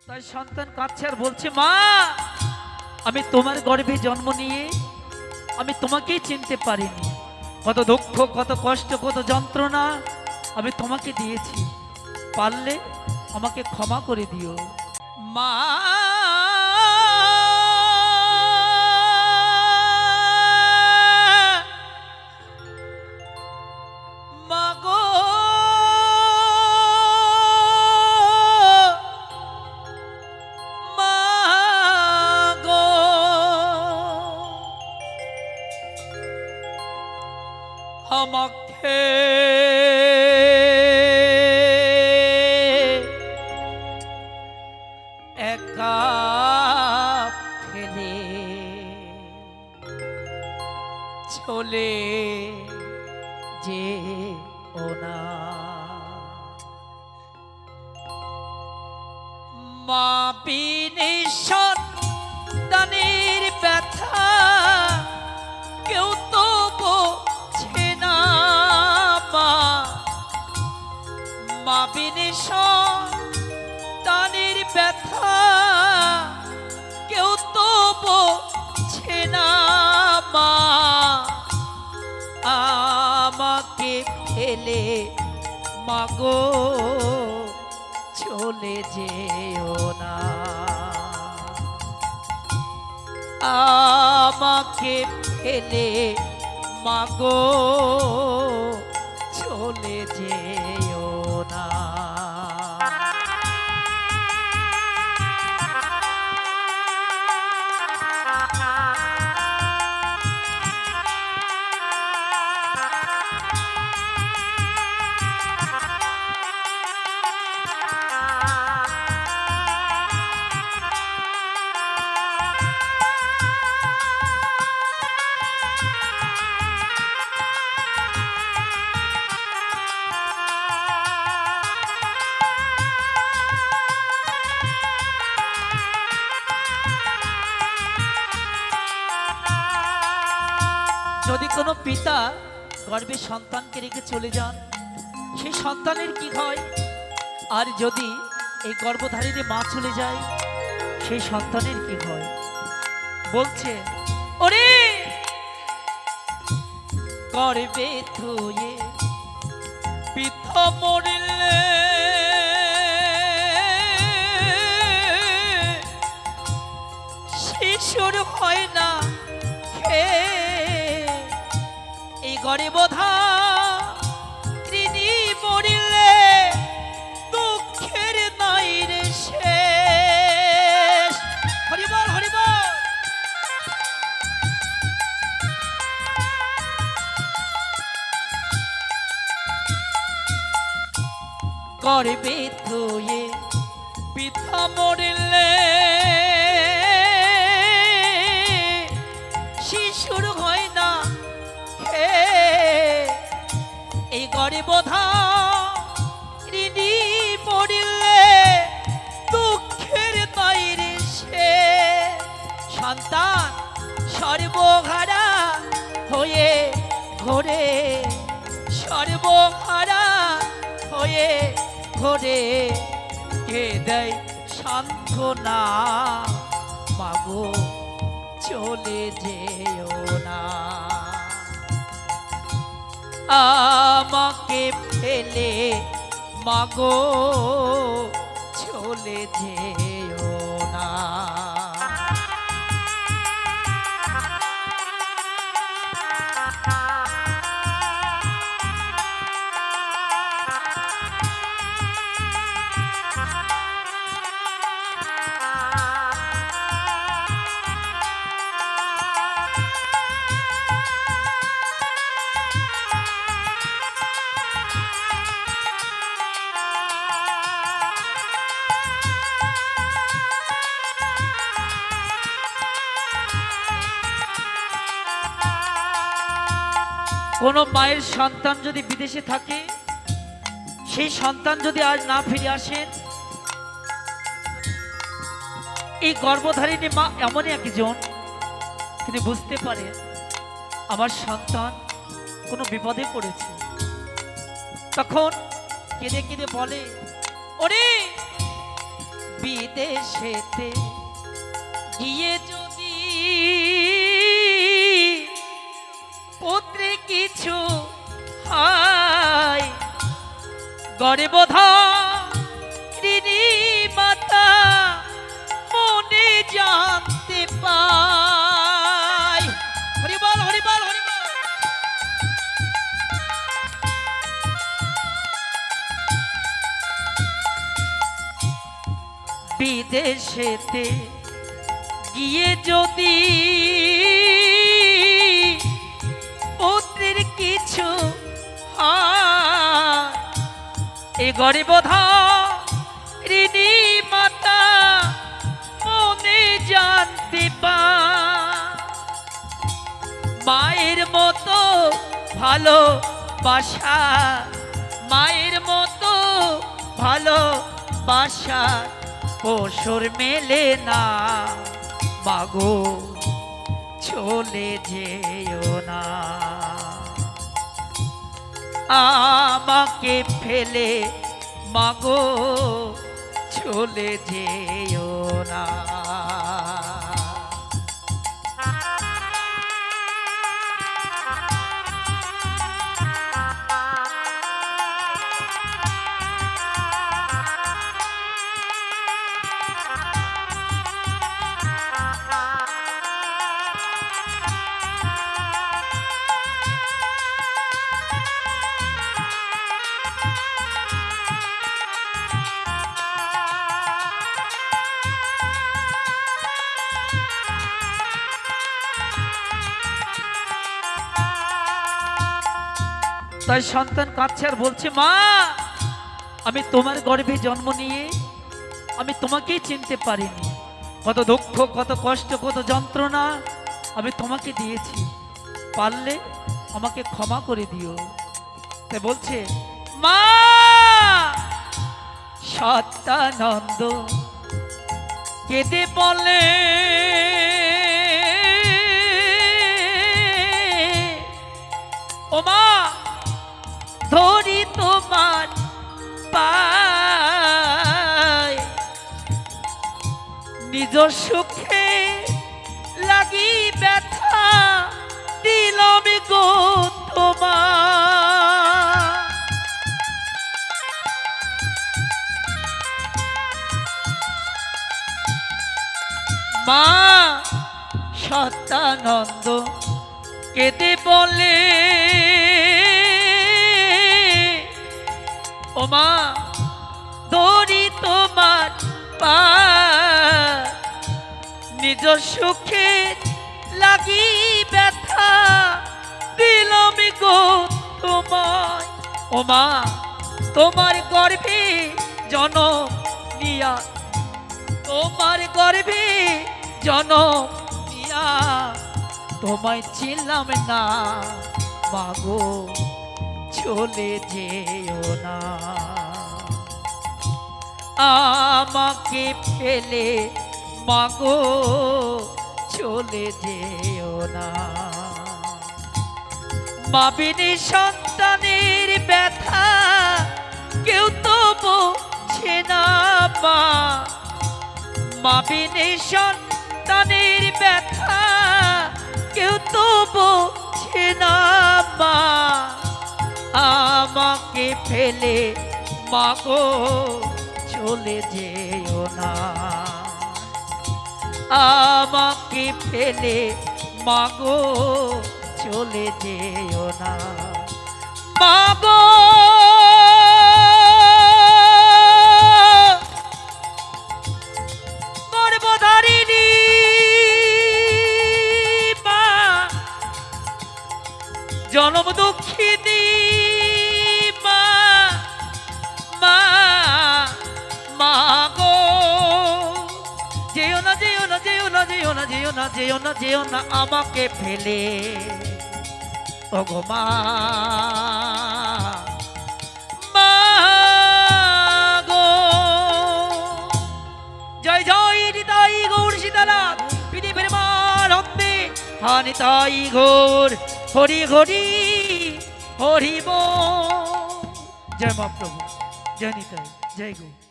তাই সন্তান কাঁদছে আর বলছে, মা আমি তোমার গর্ভে জন্ম নিয়ে আমি তোমাকেই চিনতে পারিনি। কত দুঃখ, কত কষ্ট, কত যন্ত্রণা আমি তোমাকে দিয়েছি, পারলে আমাকে ক্ষমা করে দিও মা। মাগো মাগো আমাকে একা ফেলে চলে যে ওনা মা বিনে সন্তানের ব্যথা কেউ তো বোঝে না। মা বিনে সন্তানের ব্যথা কেউ তো বোঝে না। মা আমাকে ফেলে মাগো চলে যেও না। আমাকে ফেলে মাগো চলে যেও না। যদি কোনো পিতা গর্ভে সন্তানকে রেখে চলে যান, সেই সন্তানের কি হয়? আর যদি এই গর্ভধারিণী মা চলে যায়, সেই সন্তানের কি হয়? বলছে, ওরে গর্ভে থুয়ে পিতা মরিলে শিশুর হয় না এই গর্ভধারিণী মরিলে দুঃখের নাই রে শেষ। হরি বল হরি বল। গর্ভে থুয়ে পিতা মরিলে শিশুর হয় না এই গর্ভধারিণী মরিলে দুঃখের তৈরি সে। সন্তান সর্বহারা হয়ে ঘোরে, সর্বহারা হয়ে ঘোরে, কে দেয় সান্ত্বনা মাগো চলে যেও না। আমাকে ফেলে মাগো চলে যেও না। কোনো মায়ের সন্তান যদি বিদেশে থাকে, সেই সন্তান যদি আজ না ফিরে আসেন, এই গর্ভধারিণী মা এমনই একজন, তিনি বুঝতে পারেন আমার সন্তান কোনো বিপদে পড়েছে। তখন কেঁদে কেঁদে বলে, ওরে বিদেশেতে গিয়ে যদি পুত্রে কিছু হয়, গর্ভধারিণী মাতা মনে জানতে পায়। হরি বল হরি বল হরি বল। বিদেশেতে গিয়ে যদি পুত্রের কিছু হয়, এ গর্ভধারিণী মাতা মনে জানতে পায়। মায়ের মতো ভালোবাসা, মায়ের মতো ভালোবাসা পশুর মেলে না। মাগো চলে যেও না, আমাকে ফেলে মাগো চলে যেও না। তাই সন্তান কাঁদছে আর বলছে, মা আমি তোমার গর্ভে জন্ম নিয়ে আমি তোমাকেই চিনতে পারিনি। কত দুঃখ, কত কষ্ট, কত যন্ত্রণা আমি তোমাকে দিয়েছি, পারলে আমাকে ক্ষমা করে দিও। তাই বলছে, মা সত্যানন্দ কেঁদে বলে, ও মা ধরি তোমার পায়, নিজ সুখে লাগি ব্যথা দিলাম গো তোমার। মা সত্যানন্দ কেঁদে বলে, ও মা ধরি তোমার পায়, নিজ সুখে লাগি ব্যথা দিলাম গো তোমায়। ও মা তোমার গর্ভে জনম নিয়া, তোমার গর্ভে জনম নিয়া তোমায় চিনলাম না। মাগো চলে যেও না, আমাকে ফেলে মাগো চলে যেও না। মা বিনে সন্তানের ব্যথা কেউ তো বোঝে না মা, মা বিনে সন্তানের ব্যথা কেউ তো বোঝে না মা, আমাকে ফেলে মাগো চলে যেও না, আমাকে ফেলে মাগো চলে যেও না। মাগো গর্ভধারিণী মা, জনম দুঃখিনী মা, মা মাগো যেও না যেও না যেও না যেও না যেও না যেও না যেও না আমাকে ফেলে। ওগো মা মাগো। জয় জয় নিতাই গৌর সীতানাথ পৃথিবীর মানন্দে হানিতাই ঘোর হরি হরি হরি বল। জয় মহাপ্রভু, জয় নিতাই, জয় গৌর।